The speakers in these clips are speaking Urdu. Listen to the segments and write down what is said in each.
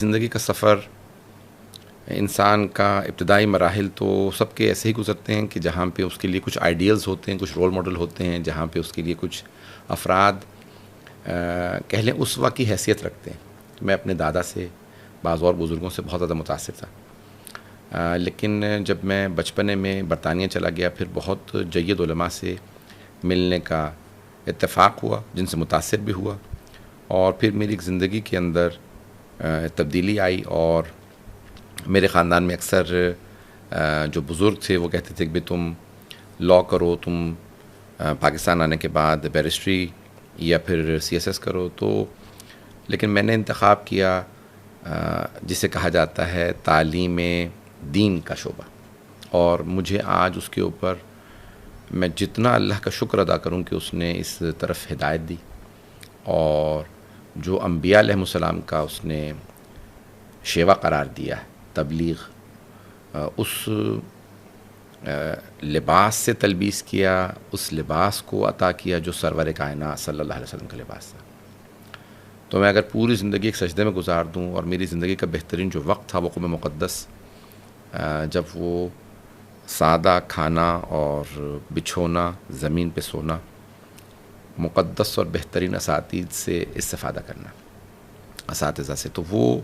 زندگی کا سفر انسان کا ابتدائی مراحل تو سب کے ایسے ہی گزرتے ہیں کہ جہاں پہ اس کے لیے کچھ آئیڈیلز ہوتے ہیں، کچھ رول ماڈل ہوتے ہیں، جہاں پہ اس کے لیے کچھ افراد کہہ لیں اسوہ کی حیثیت رکھتے ہیں۔ میں اپنے دادا سے، بعض اور بزرگوں سے بہت زیادہ متاثر تھا، لیکن جب میں بچپنے میں برطانیہ چلا گیا، پھر بہت جید علماء سے ملنے کا اتفاق ہوا، جن سے متاثر بھی ہوا، اور پھر میری زندگی کے اندر تبدیلی آئی۔ اور میرے خاندان میں اکثر جو بزرگ تھے وہ کہتے تھے کہ بھی تم لاء کرو، تم پاکستان آنے کے بعد بیرسٹری یا پھر CSS کرو، تو لیکن میں نے انتخاب کیا جسے کہا جاتا ہے تعلیم دین کا شعبہ، اور مجھے آج اس کے اوپر میں جتنا اللہ کا شکر ادا کروں کہ اس نے اس طرف ہدایت دی، اور جو انبیاء علیہم السلام کا اس نے شیوا قرار دیا ہے، تبلیغ، اس لباس سے تلبیس کیا، اس لباس کو عطا کیا جو سرور کائنات صلی اللہ علیہ وسلم کا لباس تھا۔ تو میں اگر پوری زندگی ایک سجدے میں گزار دوں، اور میری زندگی کا بہترین جو وقت تھا وہ قم مقدس، جب وہ سادہ کھانا اور بچھونا، زمین پہ سونا، مقدس اور بہترین اساتذہ سے استفادہ کرنا، اساتذہ سے، تو وہ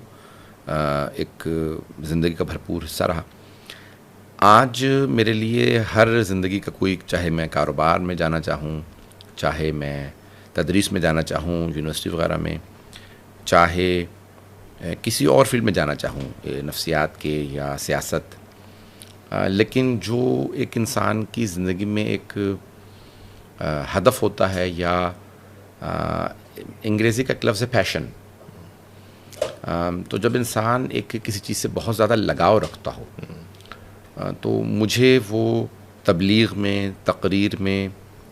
ایک زندگی کا بھرپور حصہ رہا۔ آج میرے لیے ہر زندگی کا کوئی، چاہے میں کاروبار میں جانا چاہوں، چاہے میں تدریس میں جانا چاہوں یونیورسٹی وغیرہ میں، چاہے کسی اور فیلڈ میں جانا چاہوں، نفسیات کے یا سیاست، لیکن جو ایک انسان کی زندگی میں ایک ہدف ہوتا ہے، یا انگریزی کا ایک لفظ ہے پیشن، تو جب انسان ایک کسی چیز سے بہت زیادہ لگاؤ رکھتا ہو، تو مجھے وہ تبلیغ میں، تقریر میں،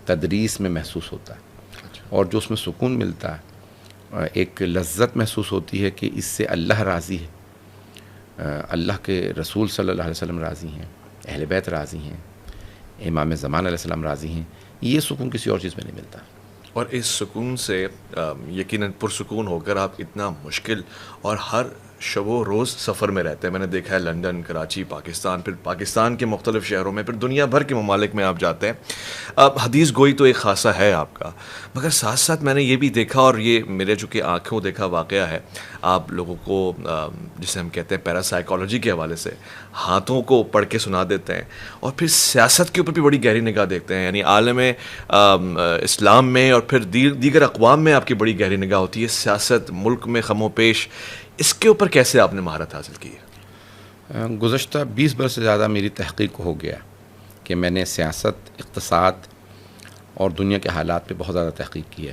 تدریس میں محسوس ہوتا ہے، اور جو اس میں سکون ملتا ہے، ایک لذت محسوس ہوتی ہے کہ اس سے اللہ راضی ہے، اللہ کے رسول صلی اللہ علیہ وسلم راضی ہیں، اہل بیت راضی ہیں، امام زمان علیہ السلام راضی ہیں، یہ سکون کسی اور چیز میں نہیں ملتا۔ اور اس سکون سے یقیناً پرسکون ہو کر آپ اتنا مشکل اور ہر شب و روز سفر میں رہتے ہیں۔ میں نے دیکھا ہے لندن، کراچی، پاکستان، پھر پاکستان کے مختلف شہروں میں، پھر دنیا بھر کے ممالک میں آپ جاتے ہیں۔ اب حدیث گوئی تو ایک خاصہ ہے آپ کا، مگر ساتھ ساتھ میں نے یہ بھی دیکھا، اور یہ میرے چونکہ آنکھوں دیکھا واقعہ ہے، آپ لوگوں کو جسے ہم کہتے ہیں پیرا سائیکالوجی کے حوالے سے ہاتھوں کو پڑھ کے سنا دیتے ہیں، اور پھر سیاست کے اوپر بھی بڑی گہری نگاہ دیکھتے ہیں، یعنی عالم اسلام میں اور پھر دیگر اقوام میں آپ کی بڑی گہری نگاہ ہوتی ہے، سیاست، ملک میں خم و پیش، اس کے اوپر کیسے آپ نے مہارت حاصل کی ہے؟ گزشتہ 20 برس سے زیادہ میری تحقیق ہو گیا کہ میں نے سیاست، اقتصاد اور دنیا کے حالات پہ بہت زیادہ تحقیق کی ہے۔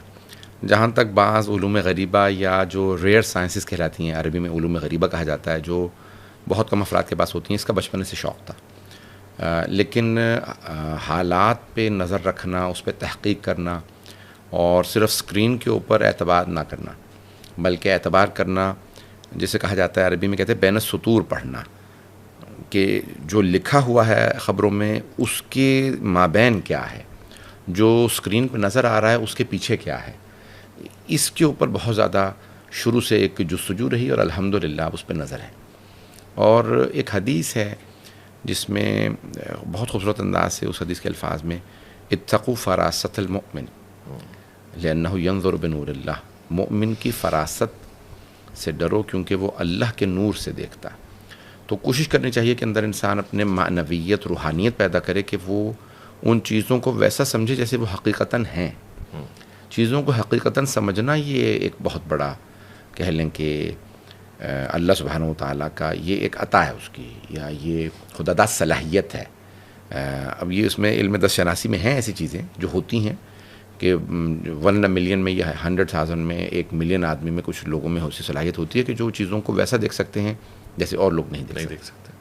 جہاں تک بعض علوم غریبہ یا جو ریئر سائنسز کہلاتی ہیں، عربی میں علوم غریبہ کہا جاتا ہے، جو بہت کم افراد کے پاس ہوتی ہیں، اس کا بچپنے سے شوق تھا، لیکن حالات پہ نظر رکھنا، اس پہ تحقیق کرنا، اور صرف سکرین کے اوپر اعتبار نہ کرنا، بلکہ اعتبار کرنا جسے کہا جاتا ہے، عربی میں کہتے ہیں بین السطور پڑھنا، کہ جو لکھا ہوا ہے خبروں میں اس کے مابین کیا ہے، جو اسکرین پہ نظر آ رہا ہے اس کے پیچھے کیا ہے، اس کے اوپر بہت زیادہ شروع سے ایک جستجو رہی، اور الحمدللہ اس پہ نظر ہے۔ اور ایک حدیث ہے جس میں بہت خوبصورت انداز سے اس حدیث کے الفاظ میں اتقوا فراست المؤمن لأنہ ینظر بنور اللہ، مؤمن کی فراست سے ڈرو کیونکہ وہ اللہ کے نور سے دیکھتا ہے۔ تو کوشش کرنی چاہیے کہ اندر انسان اپنے معنویت، روحانیت پیدا کرے، کہ وہ ان چیزوں کو ویسا سمجھے جیسے وہ حقیقتاً ہیں۔ چیزوں کو حقیقتاً سمجھنا یہ ایک بہت بڑا، کہہ لیں کہ اللہ سبحانہ و تعالیٰ کا یہ ایک عطا ہے اس کی، یا یہ خداداد صلاحیت ہے۔ اب یہ اس میں علم دست شناسی میں ہیں ایسی چیزیں جو ہوتی ہیں کہ 1 ملین میں یا 100,000 میں 1 ملین آدمی میں کچھ لوگوں میں ایسی صلاحیت ہوتی ہے کہ جو چیزوں کو ویسا دیکھ سکتے ہیں جیسے اور لوگ نہیں دیکھ سکتے۔